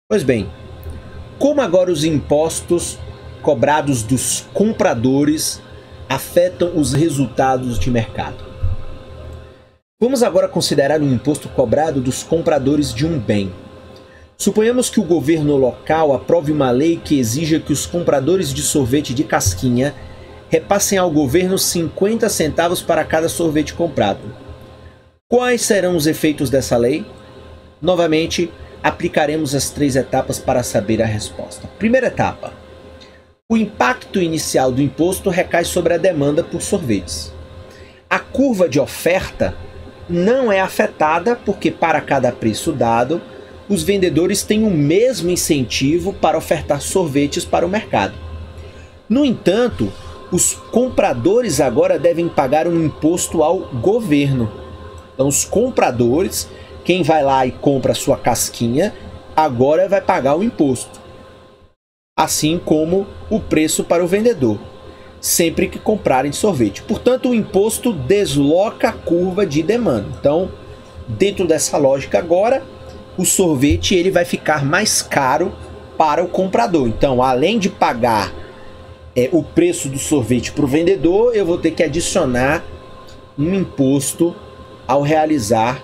Pois bem, como agora os impostos cobrados dos compradores afetam os resultados de mercado? Vamos agora considerar o imposto cobrado dos compradores de um bem. Suponhamos que o governo local aprove uma lei que exija que os compradores de sorvete de casquinha repassem ao governo 50 centavos para cada sorvete comprado. Quais serão os efeitos dessa lei? Novamente, aplicaremos as 3 etapas para saber a resposta. Primeira etapa. O impacto inicial do imposto recai sobre a demanda por sorvetes. A curva de oferta não é afetada porque, para cada preço dado, os vendedores têm o mesmo incentivo para ofertar sorvetes para o mercado. No entanto, os compradores agora devem pagar um imposto ao governo. Então, os compradores, quem vai lá e compra a sua casquinha, agora vai pagar o imposto. Assim como o preço para o vendedor, sempre que comprarem sorvete. Portanto, o imposto desloca a curva de demanda. Então, dentro dessa lógica agora, o sorvete ele vai ficar mais caro para o comprador. Então, além de pagar o preço do sorvete para o vendedor, eu vou ter que adicionar um imposto ao realizar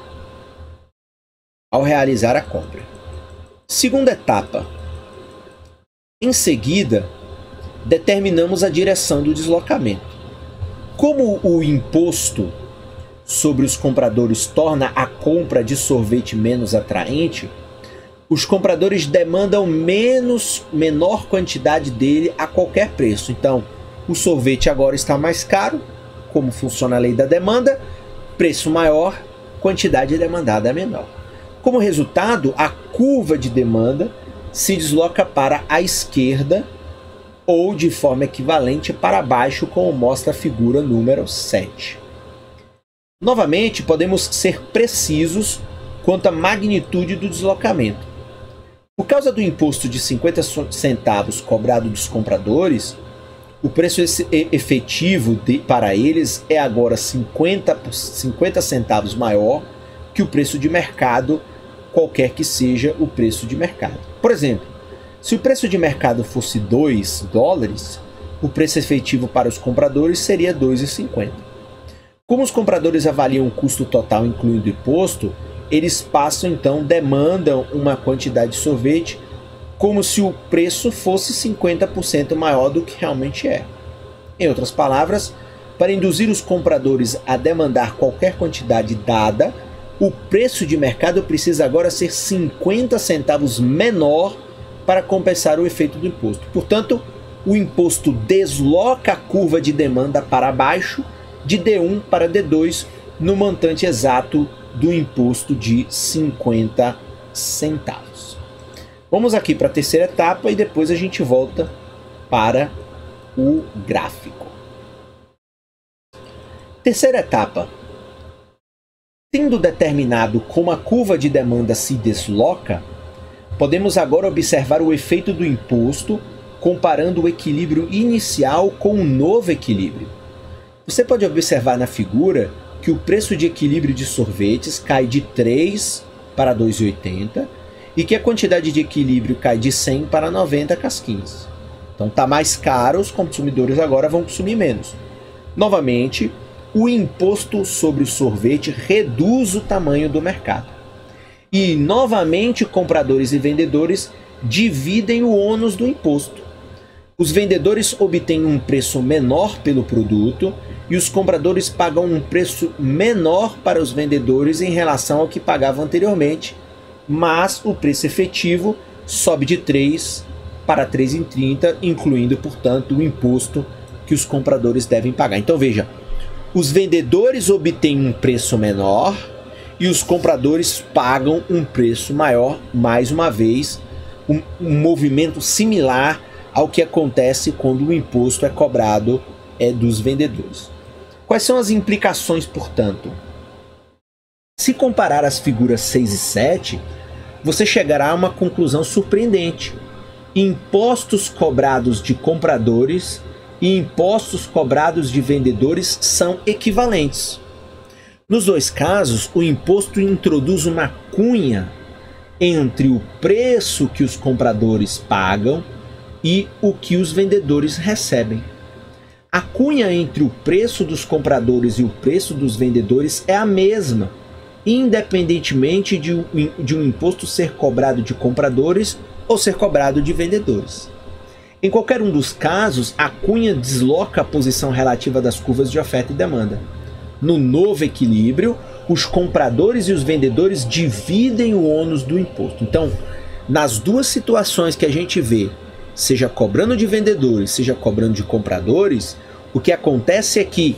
a compra. Segunda etapa. Em seguida, determinamos a direção do deslocamento. Como o imposto sobre os compradores torna a compra de sorvete menos atraente, os compradores demandam menor quantidade dele a qualquer preço. Então, o sorvete agora está mais caro, como funciona a lei da demanda, preço maior, quantidade demandada é menor. Como resultado, a curva de demanda se desloca para a esquerda ou de forma equivalente para baixo, como mostra a figura número 7. Novamente, podemos ser precisos quanto à magnitude do deslocamento. Por causa do imposto de 50 centavos cobrado dos compradores, o preço efetivo para eles é agora 50 centavos maior que o preço de mercado, qualquer que seja o preço de mercado. Por exemplo, se o preço de mercado fosse $2, o preço efetivo para os compradores seria R$2,50. Como os compradores avaliam o custo total incluindo o imposto, eles demandam uma quantidade de sorvete como se o preço fosse 50% maior do que realmente é. Em outras palavras, para induzir os compradores a demandar qualquer quantidade dada, o preço de mercado precisa agora ser 50 centavos menor para compensar o efeito do imposto. Portanto, o imposto desloca a curva de demanda para baixo de D1 para D2 no montante exato do imposto de 50 centavos. Vamos aqui para a terceira etapa e depois a gente volta para o gráfico. Terceira etapa. Tendo determinado como a curva de demanda se desloca, podemos agora observar o efeito do imposto comparando o equilíbrio inicial com o novo equilíbrio. Você pode observar na figura que o preço de equilíbrio de sorvetes cai de 3 para 2,80 e que a quantidade de equilíbrio cai de 100 para 90 casquinhas. Então está mais caro, os consumidores agora vão consumir menos. Novamente, o imposto sobre o sorvete reduz o tamanho do mercado. E novamente compradores e vendedores dividem o ônus do imposto. Os vendedores obtêm um preço menor pelo produto e os compradores pagam um preço menor para os vendedores em relação ao que pagavam anteriormente, mas o preço efetivo sobe de 3 para 3,30, incluindo, portanto, o imposto que os compradores devem pagar. Então veja, os vendedores obtêm um preço menor e os compradores pagam um preço maior, mais uma vez, um movimento similar ao que acontece quando o imposto é cobrado dos vendedores. Quais são as implicações, portanto? Se comparar as figuras 6 e 7, você chegará a uma conclusão surpreendente. Impostos cobrados de compradores e impostos cobrados de vendedores são equivalentes. Nos dois casos, o imposto introduz uma cunha entre o preço que os compradores pagam e o que os vendedores recebem. A cunha entre o preço dos compradores e o preço dos vendedores é a mesma, independentemente de um imposto ser cobrado de compradores ou ser cobrado de vendedores. Em qualquer um dos casos, a cunha desloca a posição relativa das curvas de oferta e demanda. No novo equilíbrio, os compradores e os vendedores dividem o ônus do imposto. Então, nas duas situações que a gente vê, seja cobrando de vendedores, seja cobrando de compradores, o que acontece é que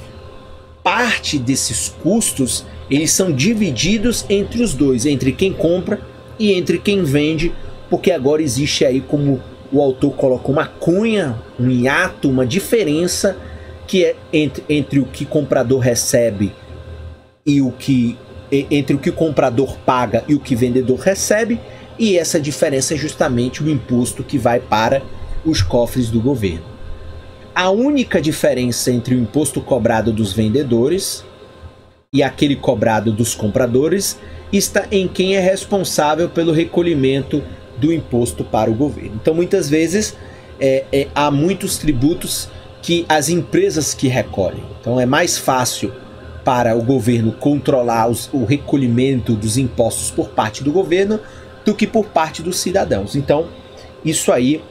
parte desses custos eles são divididos entre os dois, entre quem compra e entre quem vende, porque agora existe aí, como o autor coloca, uma cunha, um hiato, uma diferença que é entre o que o comprador recebe e entre o que o comprador paga e o que o vendedor recebe, e essa diferença é justamente o imposto que vai para os cofres do governo. A única diferença entre o imposto cobrado dos vendedores e aquele cobrado dos compradores está em quem é responsável pelo recolhimento do imposto para o governo. Então, muitas vezes, há muitos tributos que as empresas que recolhem. Então, é mais fácil para o governo controlar o recolhimento dos impostos por parte do governo do que por parte dos cidadãos. Então, isso aí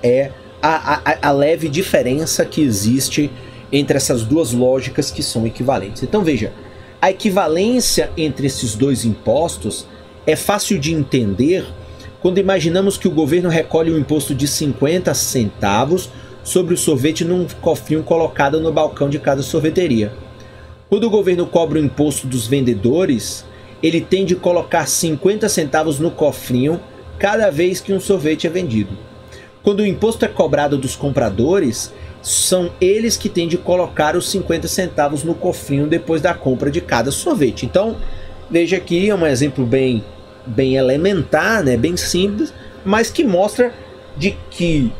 é a leve diferença que existe entre essas duas lógicas que são equivalentes. Então, veja, a equivalência entre esses dois impostos é fácil de entender quando imaginamos que o governo recolhe um imposto de 50 centavos sobre o sorvete num cofrinho colocado no balcão de cada sorveteria. Quando o governo cobra o imposto dos vendedores, ele tem de colocar 50 centavos no cofrinho cada vez que um sorvete é vendido. Quando o imposto é cobrado dos compradores, são eles que têm de colocar os 50 centavos no cofrinho depois da compra de cada sorvete. Então, veja aqui, é um exemplo bem elementar, né, bem simples, mas que mostra de que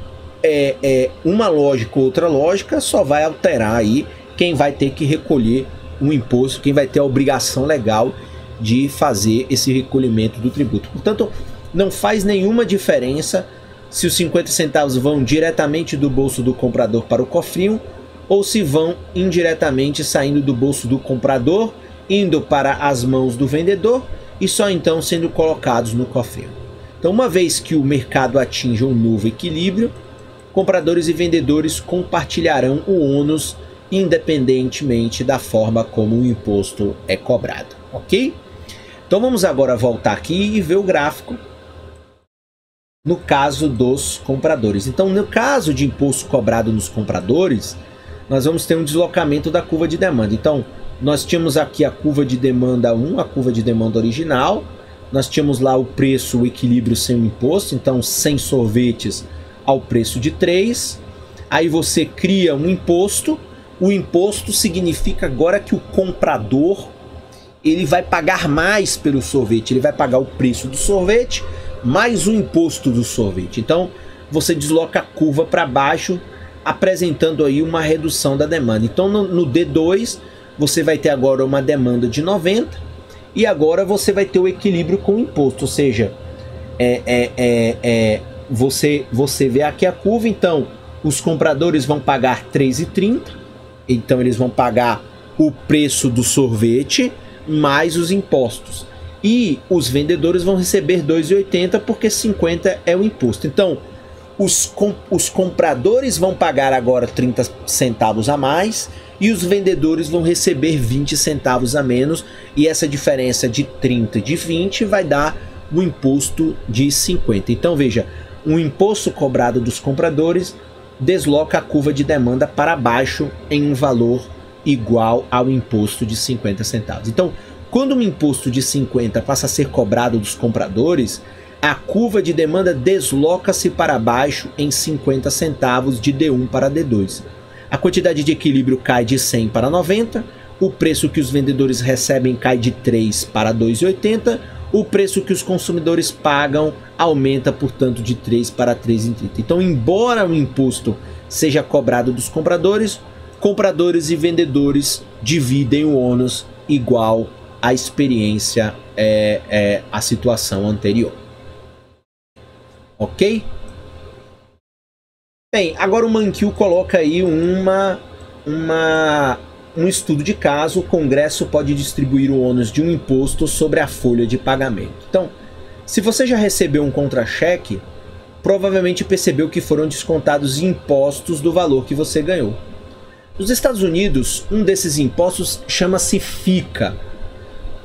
uma lógica ou outra lógica só vai alterar aí quem vai ter que recolher um imposto, quem vai ter a obrigação legal de fazer esse recolhimento do tributo. Portanto, não faz nenhuma diferença se os 50 centavos vão diretamente do bolso do comprador para o cofrinho ou se vão indiretamente saindo do bolso do comprador, indo para as mãos do vendedor e só então sendo colocados no cofrinho. Então, uma vez que o mercado atinja um novo equilíbrio, compradores e vendedores compartilharão o ônus independentemente da forma como o imposto é cobrado, ok? Então vamos agora voltar aqui e ver o gráfico no caso dos compradores. Então, no caso de imposto cobrado nos compradores, nós vamos ter um deslocamento da curva de demanda. Então, nós tínhamos aqui a curva de demanda 1, a curva de demanda original. Nós tínhamos lá o preço, o equilíbrio sem o imposto, então 100 sorvetes ao preço de 3. Aí você cria um imposto. O imposto significa agora que o comprador ele vai pagar mais pelo sorvete, ele vai pagar o preço do sorvete mais o imposto do sorvete. Então você desloca a curva para baixo, apresentando aí uma redução da demanda. Então no D2 você vai ter agora uma demanda de 90 e agora você vai ter o equilíbrio com o imposto, ou seja, você vê aqui a curva. Então os compradores vão pagar 3,30, então eles vão pagar o preço do sorvete mais os impostos. E os vendedores vão receber 2,80 porque 50 é o imposto. Então, os compradores vão pagar agora 30 centavos a mais e os vendedores vão receber 20 centavos a menos. E essa diferença de 30 e de 20 vai dar um imposto de 50. Então, veja, um imposto cobrado dos compradores desloca a curva de demanda para baixo em um valor igual ao imposto de 50 centavos. Então, quando um imposto de 50 passa a ser cobrado dos compradores, a curva de demanda desloca-se para baixo em 50 centavos de D1 para D2. A quantidade de equilíbrio cai de 100 para 90, o preço que os vendedores recebem cai de 3 para 2,80, o preço que os consumidores pagam aumenta, portanto, de 3 para 3,30. Então, embora o imposto seja cobrado dos compradores, compradores e vendedores dividem o ônus igual a experiência, a situação anterior. Ok? Bem, agora o Mankiw coloca aí um estudo de caso. O Congresso pode distribuir o ônus de um imposto sobre a folha de pagamento. Então, se você já recebeu um contra-cheque, provavelmente percebeu que foram descontados impostos do valor que você ganhou. Nos Estados Unidos, um desses impostos chama-se FICA,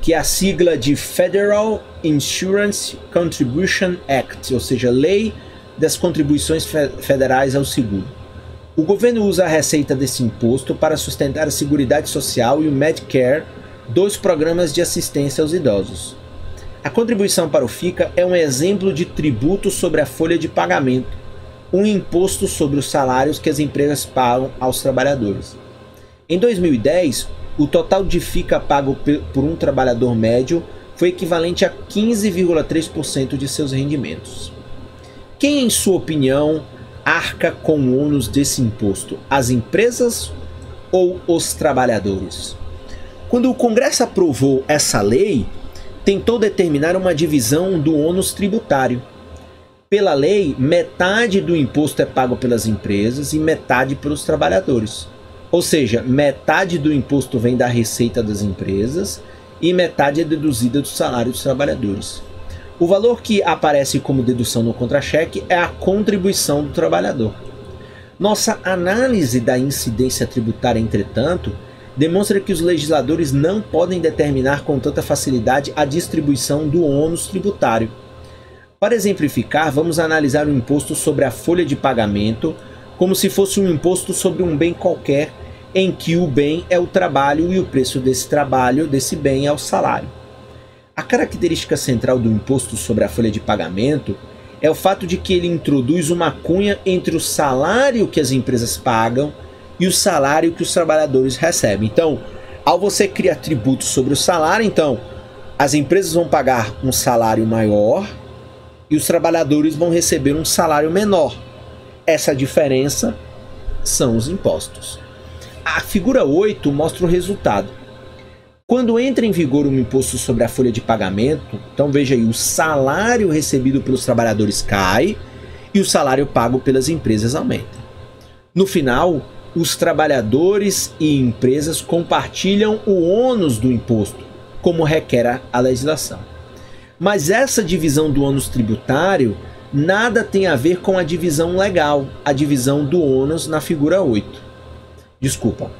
que é a sigla de Federal Insurance Contribution Act, ou seja, Lei das Contribuições Federais ao Seguro. O governo usa a receita desse imposto para sustentar a Seguridade Social e o Medicare, dois programas de assistência aos idosos. A contribuição para o FICA é um exemplo de tributo sobre a folha de pagamento, um imposto sobre os salários que as empresas pagam aos trabalhadores. Em 2010, o total de FICA pago por um trabalhador médio foi equivalente a 15,3% de seus rendimentos. Quem, em sua opinião, arca com o ônus desse imposto? As empresas ou os trabalhadores? Quando o Congresso aprovou essa lei, tentou determinar uma divisão do ônus tributário. Pela lei, metade do imposto é pago pelas empresas e metade pelos trabalhadores. Ou seja, metade do imposto vem da receita das empresas e metade é deduzida do salário dos trabalhadores. O valor que aparece como dedução no contra-cheque é a contribuição do trabalhador. Nossa análise da incidência tributária, entretanto, demonstra que os legisladores não podem determinar com tanta facilidade a distribuição do ônus tributário. Para exemplificar, vamos analisar o imposto sobre a folha de pagamento como se fosse um imposto sobre um bem qualquer, em que o bem é o trabalho e o preço desse trabalho, desse bem, é o salário. A característica central do imposto sobre a folha de pagamento é o fato de que ele introduz uma cunha entre o salário que as empresas pagam e o salário que os trabalhadores recebem. Então, ao você criar tributo sobre o salário, então, as empresas vão pagar um salário maior e os trabalhadores vão receber um salário menor. Essa diferença são os impostos. A figura 8 mostra o resultado. Quando entra em vigor um imposto sobre a folha de pagamento, então veja aí, o salário recebido pelos trabalhadores cai e o salário pago pelas empresas aumenta. No final, os trabalhadores e empresas compartilham o ônus do imposto, como requer a legislação. Mas essa divisão do ônus tributário nada tem a ver com a divisão legal, a divisão do ônus na figura 8. Desculpa.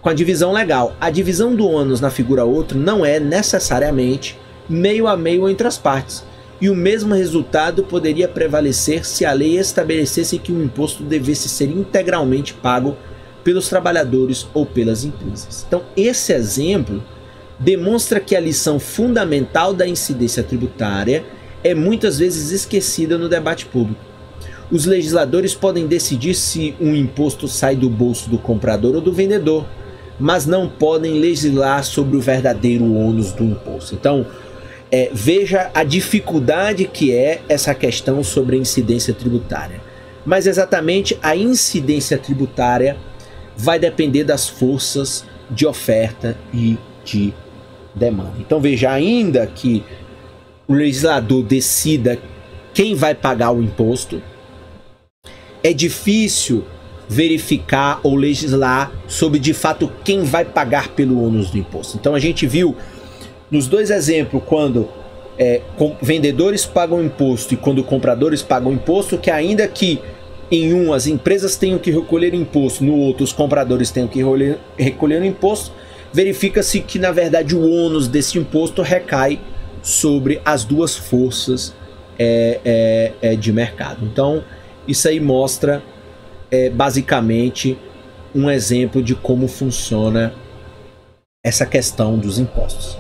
Com a divisão legal, a divisão do ônus na figura 8 não é necessariamente meio a meio entre as partes, e o mesmo resultado poderia prevalecer se a lei estabelecesse que o imposto devesse ser integralmente pago pelos trabalhadores ou pelas empresas. Então, esse exemplo demonstra que a lição fundamental da incidência tributária é muitas vezes esquecida no debate público. Os legisladores podem decidir se um imposto sai do bolso do comprador ou do vendedor, mas não podem legislar sobre o verdadeiro ônus do imposto. Então, veja a dificuldade que é essa questão sobre a incidência tributária. Mas exatamente a incidência tributária vai depender das forças de oferta e de demanda. Então veja, ainda que o legislador decida quem vai pagar o imposto, é difícil verificar ou legislar sobre de fato quem vai pagar pelo ônus do imposto. Então a gente viu nos dois exemplos, quando vendedores pagam imposto e quando compradores pagam imposto, que ainda que em um as empresas tenham que recolher imposto, no outro os compradores tenham que recolher o imposto, verifica-se que na verdade o ônus desse imposto recai sobre as duas forças de mercado. Então isso aí mostra basicamente um exemplo de como funciona essa questão dos impostos.